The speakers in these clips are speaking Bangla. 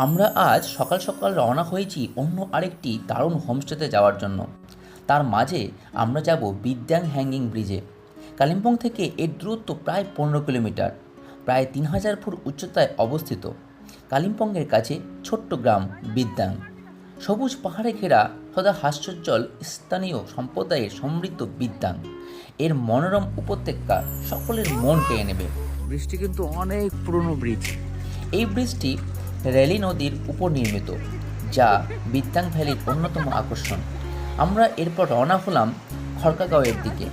আমরা আজ সকাল সকাল রওনা হয়েছি অন্য আরেকটি দারুণ হোমস্টেতে যাওয়ার জন্য। তার মাঝে আমরা যাব বিদ্যাং হ্যাঙ্গিং ব্রিজে। কালিম্পং থেকে এর দূরত্ব প্রায় 15 কিলোমিটার, প্রায় 3000 ফুট উচ্চতায় অবস্থিত। কালিম্পংয়ের কাছে ছোট্ট গ্রাম বিদ্যাং, সবুজ পাহাড়ে ঘেরা সদা হাস্যোজ্জ্বল স্থানীয় সম্প্রদায়ের সমৃদ্ধ বিদ্যাং, এর মনোরম উপত্যকা সকলের মন কেড়ে নেবে। ব্রিজটি কিন্তু অনেক পুরনো ব্রিজ। এই ব্রিজটি রেলি নদীর উপর নির্মিত, যা বিদ্যাং ভ্যালির অন্যতম আকর্ষণ। আমরা এরপর রওনা হলাম খড়কাগাঁওয়ের দিকে।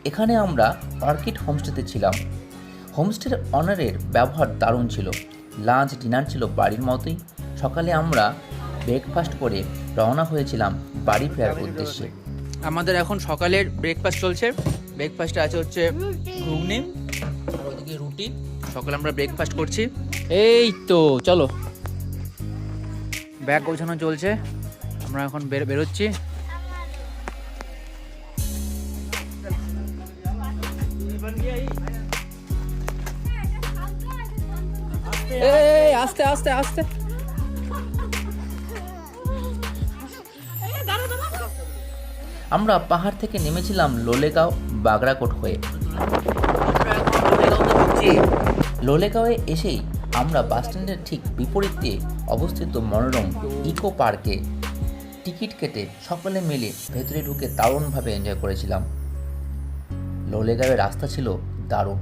এখানে আমরা অর্কিড হোমস্টেতে ছিলাম। হোমস্টের অনারের ব্যবহার দারুণ ছিল। লাঞ্চ ডিনার ছিল বাড়ির মতোই। সকালে আমরা ব্রেকফাস্ট করে রওনা হয়েছিলাম বাড়ি ফেরার উদ্দেশ্যে। আমাদের এখন সকালের ব্রেকফাস্ট চলছে। ব্রেকফাস্টে আছে হচ্ছে ঘুগনি আর ওদিকে রুটি। সকালে আমরা ব্রেকফাস্ট করছি। এই তো চলো, ব্যাগ গোছানো চলছে। আমরা এখন বেরোচ্ছি। এই আস্তে আস্তে আস্তে। আমরা পাহাড় থেকে নেমেছিলাম লোলেগাঁও বাগরাকোট হয়ে। লোলেগাঁওয়ে এসেই আমরা বাসস্ট্যান্ডের ঠিক বিপরীতে অবস্থিত মনোরম ইকো পার্কে টিকিট কেটে সকলে মিলে ভেতরে ঢুকে দারুণভাবে এনজয় করেছিলাম। লোলেগাঁওয়ের রাস্তা ছিল দারুণ।